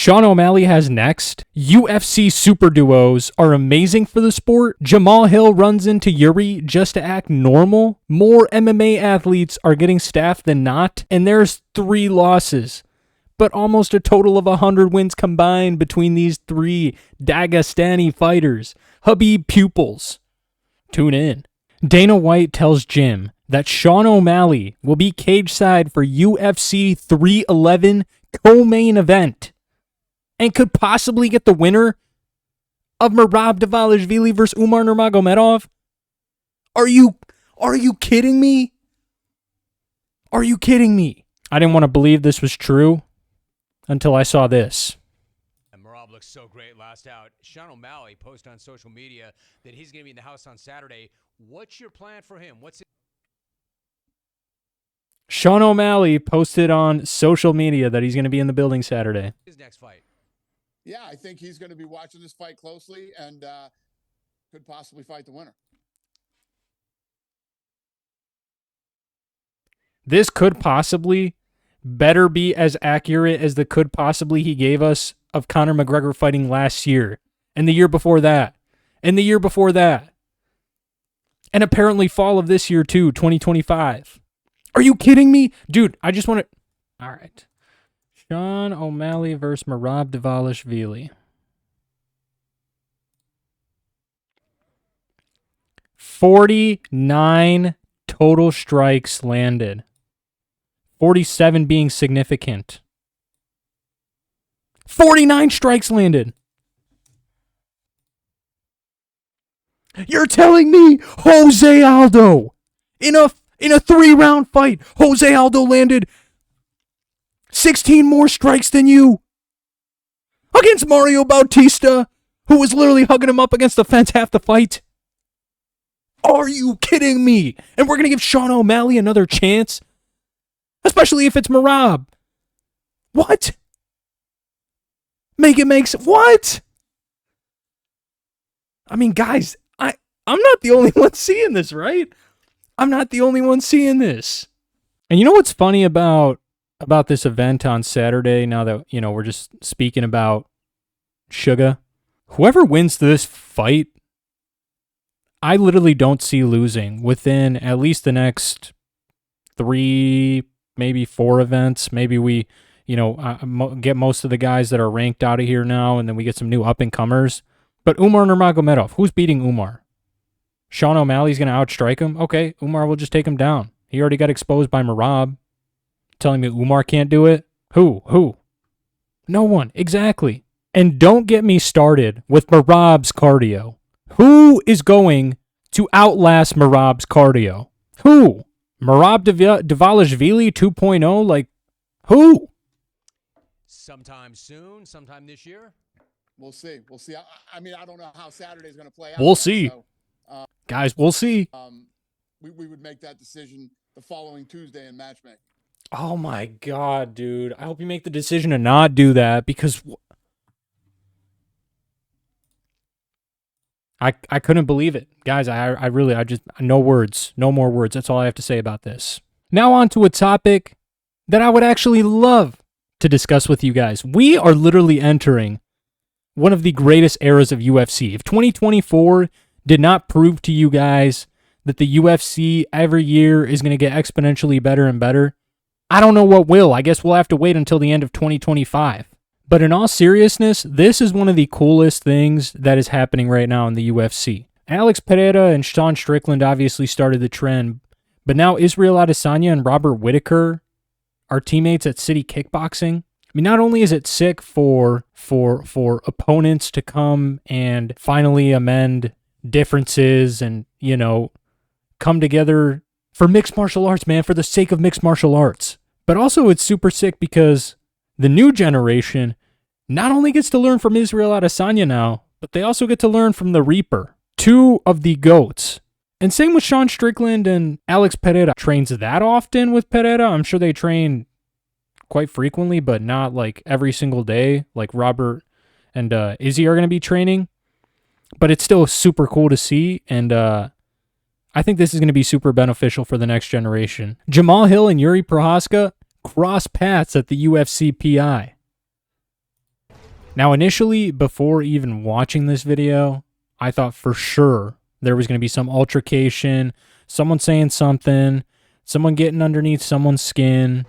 Sean O'Malley has next. UFC Super Duos are amazing for the sport. Jamahal Hill runs into Jiri just to act normal. More MMA athletes are getting staph than not. And there's 3 losses. But almost a total of 100 wins combined between these 3 Dagestani fighters. Khabib pupils. Tune in. Dana White tells Jim that Sean O'Malley will be cage side for UFC 311 co-main event and could possibly get the winner of Merab Dvalishvili versus Umar Nurmagomedov. Are you kidding me? Are you kidding me? I didn't want to believe this was true until I saw this. Merab looks so great last out. Sean O'Malley posted on social media that he's going to be in the house on Saturday. What's your plan for him? Sean O'Malley posted on social media that he's going to be in the building Saturday. His next fight? Yeah, I think he's going to be watching this fight closely and could possibly fight the winner. This could possibly better be as accurate as the could possibly he gave us of Conor McGregor fighting last year, and the year before that, and the year before that, and apparently fall of this year too, 2025. Are you kidding me? Dude, I just want to... All right. Sean O'Malley versus Merab Dvalishvili. 49 total strikes landed. 47 being significant. 49 strikes landed. You're telling me Jose Aldo in a 3-round fight, Jose Aldo landed 16 more strikes than you against Mario Bautista, who was literally hugging him up against the fence half the fight? Are you kidding me? And we're going to give Sean O'Malley another chance? Especially if it's Merab. What? What? I mean, guys, I'm not the only one seeing this, right? I'm not the only one seeing this. And you know what's funny about this event on Saturday, now that, we're just speaking about Suga? Whoever wins this fight, I literally don't see losing within at least the next 3, maybe 4 events. Maybe we, get most of the guys that are ranked out of here now, and then we get some new up-and-comers. But Umar Nurmagomedov, who's beating Umar? Sean O'Malley's going to outstrike him? Okay, Umar will just take him down. He already got exposed by Merab. Telling me Umar can't do it? Who? No one. Exactly. And don't get me started with Merab's cardio. Who is going to outlast Merab's cardio? Who? Merab Dvalishvili 2.0? Like, who? Sometime soon, sometime this year? We'll see. I mean, I don't know how Saturday's going to play out. We'll see. So, guys, we'll see. We would make that decision the following Tuesday in matchmaking. Oh my God, dude. I hope you make the decision to not do that, because I couldn't believe it. Guys, I just, no words, no more words. That's all I have to say about this. Now on to a topic that I would actually love to discuss with you guys. We are literally entering one of the greatest eras of UFC. If 2024 did not prove to you guys that the UFC every year is going to get exponentially better and better, I don't know what will. I guess we'll have to wait until the end of 2025. But in all seriousness, this is one of the coolest things that is happening right now in the UFC. Alex Pereira and Sean Strickland obviously started the trend, but now Israel Adesanya and Robert Whittaker are teammates at City Kickboxing. I mean, not only is it sick for opponents to come and finally amend differences and, come together for mixed martial arts, man, for the sake of mixed martial arts. But also it's super sick because the new generation not only gets to learn from Israel Adesanya now, but they also get to learn from the Reaper, 2 of the GOATs. And same with Sean Strickland and Alex Pereira. Trains that often with Pereira. I'm sure they train quite frequently, but not like every single day like Robert and Izzy are going to be training. But it's still super cool to see, and I think this is going to be super beneficial for the next generation. Jamahal Hill and Jiri Prochazka cross paths at the UFC PI. Now, initially, before even watching this video, I thought for sure there was going to be some altercation, someone saying something, someone getting underneath someone's skin.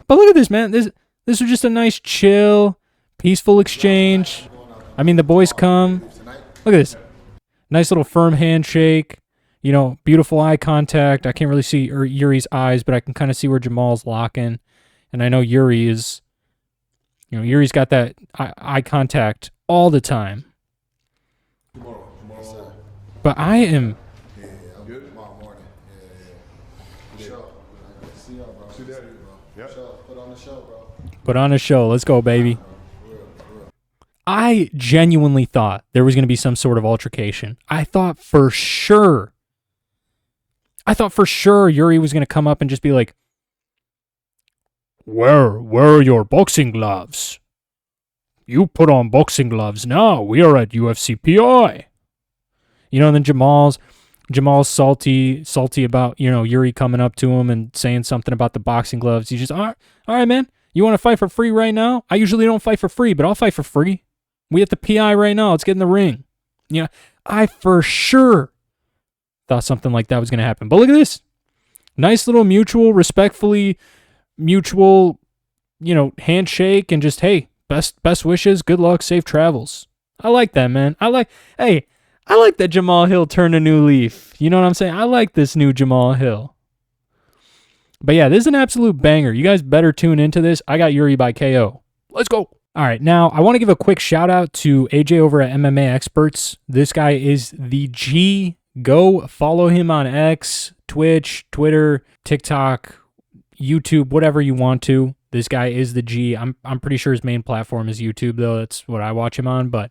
But look at this, man. This was just a nice, chill, peaceful exchange. I mean, the boys come. Look at this. Nice little firm handshake. You know, beautiful eye contact. I can't really see Yuri's eyes, but I can kind of see where Jamal's locking. And I know Yuri is, you know, Yuri's got that eye contact all the time. But I am. Yeah, I'm good tomorrow morning. Yeah. Show. See y'all, bro. See that, bro. Yep. Show. Put on the show, bro. Put on a show. Let's go, baby. I genuinely thought there was going to be some sort of altercation. I thought for sure Yuri was going to come up and just be like, Where are your boxing gloves? You put on boxing gloves now. We are at UFC PI. You know, and then Jamal's salty about, you know, Yuri coming up to him and saying something about the boxing gloves. He's just, all right, man. You want to fight for free right now? I usually don't fight for free, but I'll fight for free. We at the PI right now. Let's get in the ring. Yeah, I for sure thought something like that was going to happen. But look at this. Nice little respectfully mutual, you know, handshake and just, hey, best wishes, good luck, safe travels. I like that, man. I like that Jamahal Hill turned a new leaf. You know what I'm saying? I like this new Jamahal Hill. But yeah, this is an absolute banger. You guys better tune into this. I got Yuri by KO. Let's go. All right, now I want to give a quick shout out to AJ over at MMA Experts. This guy is the G. Go follow him on X, Twitch, Twitter, TikTok, YouTube, whatever you want to. This guy is the G. I'm pretty sure his main platform is YouTube, though. That's what I watch him on. But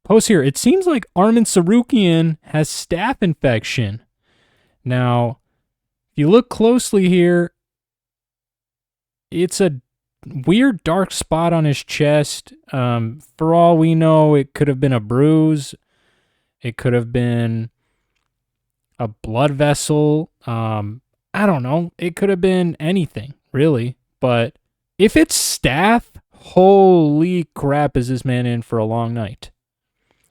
post here. It seems like Arman Tsarukyan has staph infection. Now, if you look closely here, it's a weird dark spot on his chest. For all we know, it could have been a bruise. It could have been a blood vessel. I don't know. It could have been anything, really. But if it's staph, holy crap, is this man in for a long night.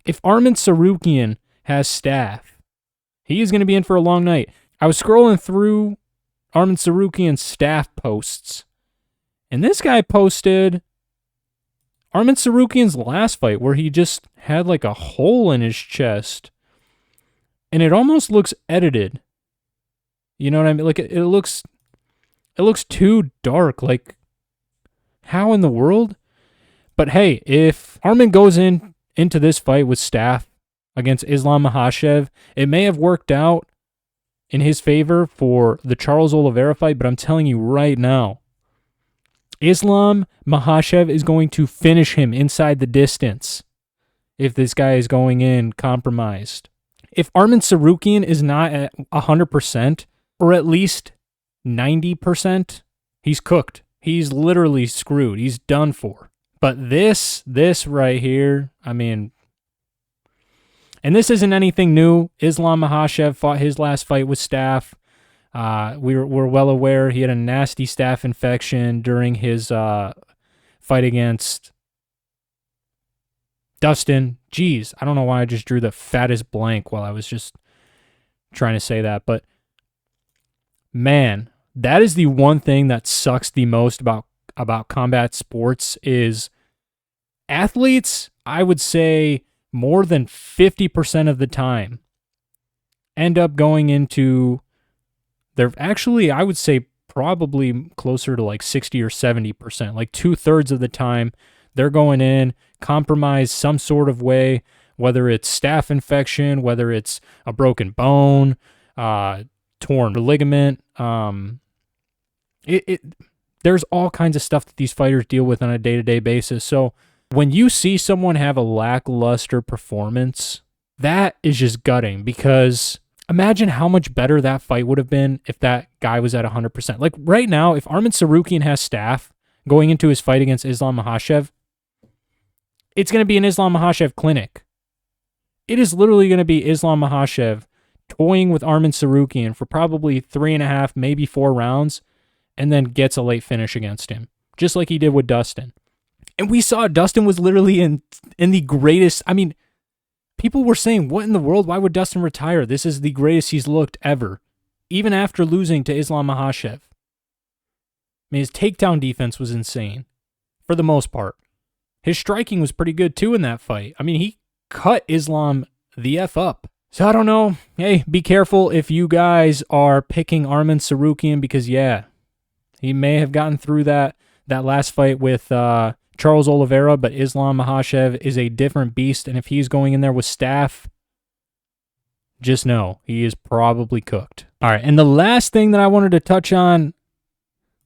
If Arman Tsarukyan has staph, he is going to be in for a long night. I was scrolling through Arman Tsarukyan's staph posts, and this guy posted Arman Tsarukyan's last fight where he just had like a hole in his chest, and it almost looks edited. You know what I mean? Like it looks too dark. Like, how in the world? But hey, if Arman goes into this fight with staph against Islam Makhachev, it may have worked out in his favor for the Charles Oliveira fight, but I'm telling you right now, Islam Makhachev is going to finish him inside the distance if this guy is going in compromised. If Arman Tsarukyan is not at 100%, or at least 90%, he's cooked. He's literally screwed. He's done for. But this right here, I mean, and this isn't anything new. Islam Makhachev fought his last fight with staph. We're well aware he had a nasty staph infection during his fight against Dustin. Jeez, I don't know why I just drew the fattest blank while I was just trying to say that. But man, that is the one thing that sucks the most about combat sports is athletes, I would say more than 50% of the time, end up going into, they're actually, I would say probably closer to like 60 or 70%, like 2/3 of the time, they're going in, compromised some sort of way, whether it's staph infection, whether it's a broken bone, torn ligament. There's all kinds of stuff that these fighters deal with on a day-to-day basis. So when you see someone have a lackluster performance, that is just gutting, because imagine how much better that fight would have been if that guy was at 100%. Like right now, if Arman Tsarukyan has staph going into his fight against Islam Makhachev, it's going to be an Islam Makhachev clinic. It is literally going to be Islam Makhachev toying with Arman Tsarukyan for probably 3.5, maybe 4 rounds, and then gets a late finish against him. just like he did with Dustin. And we saw Dustin was literally in the greatest. I mean, people were saying, what in the world? Why would Dustin retire? This is the greatest he's looked ever, even after losing to Islam Makhachev. I mean, his takedown defense was insane for the most part. His striking was pretty good too in that fight. I mean, he cut Islam the F up. So I don't know. Hey, be careful if you guys are picking Arman Tsarukyan because, yeah, he may have gotten through that last fight with Charles Oliveira, but Islam Makhachev is a different beast, and if he's going in there with staph, just know he is probably cooked. All right, and the last thing that I wanted to touch on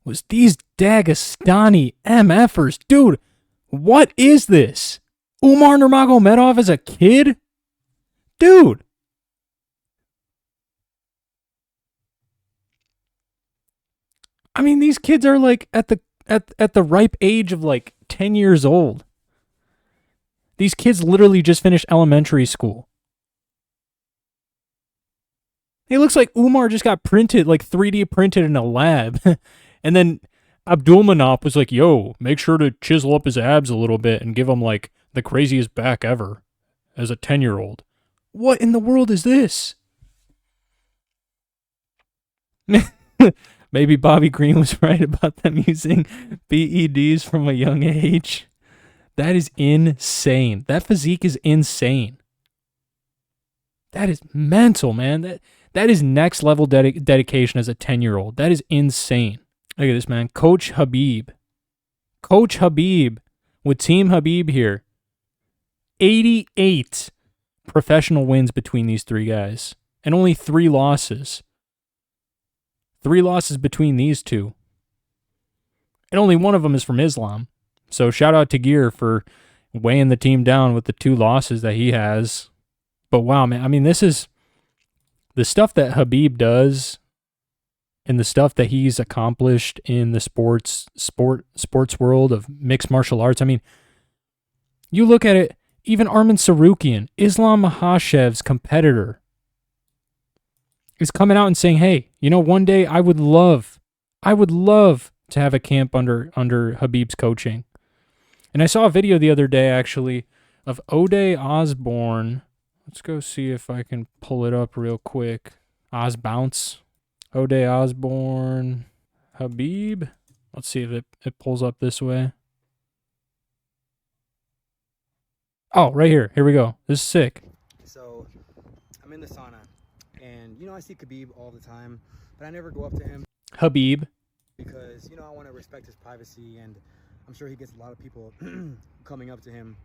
was these Dagestani MFers. Dude, what is this? Umar Nurmagomedov as a kid? Dude. I mean, these kids are like at the ripe age of like 10 years old. These kids literally just finished elementary school. It looks like Umar just got printed, like 3D printed in a lab. And then Abdulmanap was like, yo, make sure to chisel up his abs a little bit and give him like the craziest back ever as a 10-year-old. What in the world is this? Maybe Bobby Green was right about them using PEDs from a young age. That is insane. That physique is insane. That is mental, man. That is next level dedication as a 10-year-old. That is insane. Look at this, man. Coach Khabib. Coach Khabib with Team Khabib here. 88 professional wins between these three guys. And only 3 losses. 3 losses between these two. And only one of them is from Islam. So shout out to Gear for weighing the team down with the 2 losses that he has. But wow, man. I mean, this is the stuff that Khabib does and the stuff that he's accomplished in the sports world of mixed martial arts. I mean, you look at it, even Arman Tsarukyan, Islam Makhachev's competitor, is coming out and saying, hey, you know, one day I would love to have a camp under Khabib's coaching. And I saw a video the other day, actually, of Ode Osborne. Let's go see if I can pull it up real quick. Osbounce. Ode Osborne. Khabib. Let's see if it pulls up this way. Oh, right here. Here we go. This is sick. So, I'm in the sauna. And, you know, I see Khabib all the time. But I never go up to him. Khabib. Because, you know, I want to respect his privacy. And I'm sure he gets a lot of people coming up to him.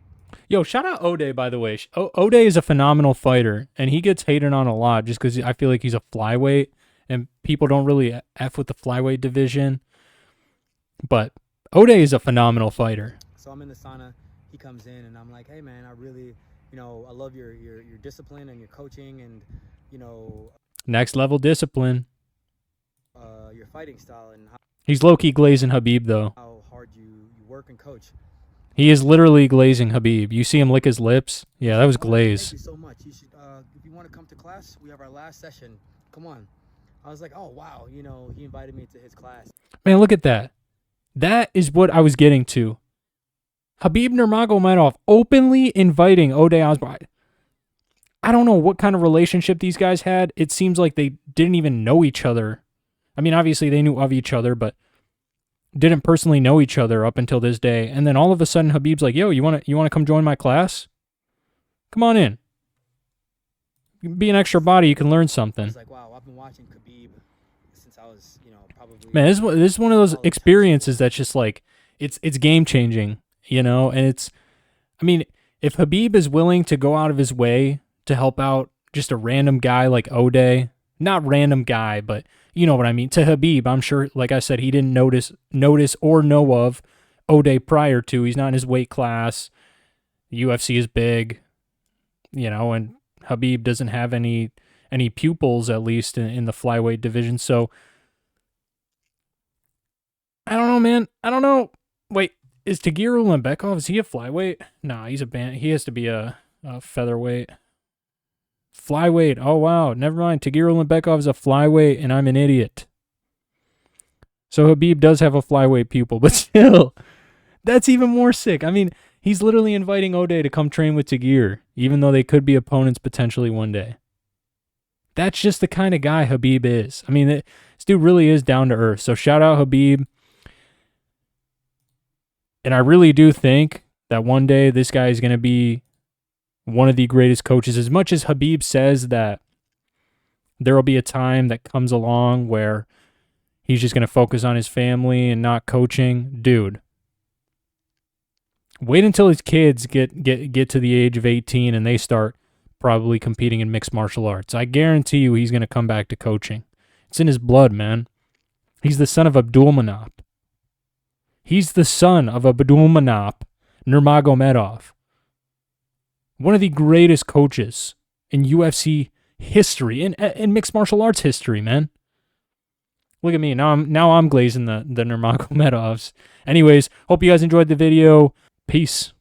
Yo, shout out Ode, by the way. Ode is a phenomenal fighter, and he gets hated on a lot just because I feel like he's a flyweight, and people don't really F with the flyweight division. But Ode is a phenomenal fighter. So I'm in the sauna. He comes in, and I'm like, hey, man, I really, you know, I love your discipline and your coaching and, you know. Next level discipline. Your fighting style and how he's low-key glazing Khabib, though. How hard you work and coach. He is literally glazing Khabib. You see him lick his lips? Yeah, that was glaze. Thank you so much. You should, if you want to come to class, we have our last session. Come on. I was like, oh, wow. You know, he invited me to his class. Man, look at that. That is what I was getting to. Khabib Nurmagomedov openly inviting Ode Osborne. I don't know what kind of relationship these guys had. It seems like they didn't even know each other. I mean, obviously they knew of each other, but didn't personally know each other up until this day. And then all of a sudden Khabib's like, yo, you want to come join my class? Come on in. You can be an extra body, you can learn something. I was like, wow, I've been watching Khabib since I was, you know, probably. Man, this is one of those experiences that's just like, it's game changing, you know? And it's, I mean, if Khabib is willing to go out of his way to help out just a random guy like Ode, not random guy, but you know what I mean. To Khabib, I'm sure, like I said, he didn't notice or know of Ode prior to. He's not in his weight class. The UFC is big, you know, and Khabib doesn't have any pupils, at least in the flyweight division. So I don't know, man. I don't know. Wait, is Tagir Ulanbekov, is he a flyweight? Nah, he's a band. He has to be a featherweight. Flyweight. Oh, wow. Never mind. Tagir Ulanbekov is a flyweight, and I'm an idiot. So Khabib does have a flyweight pupil, but still, that's even more sick. I mean, he's literally inviting O'Day to come train with Tagir, even though they could be opponents potentially one day. That's just the kind of guy Khabib is. I mean, this dude really is down to earth. So shout out Khabib. And I really do think that one day this guy is going to be one of the greatest coaches. As much as Khabib says that there will be a time that comes along where he's just going to focus on his family and not coaching. Dude, wait until his kids get to the age of 18 and they start probably competing in mixed martial arts. I guarantee you he's going to come back to coaching. It's in his blood, man. He's the son of Abdulmanap. He's the son of Abdulmanap Nurmagomedov. One of the greatest coaches in UFC history, in mixed martial arts history, man. Look at me. Now I'm glazing the Nurmagomedovs. Anyways, hope you guys enjoyed the video. Peace.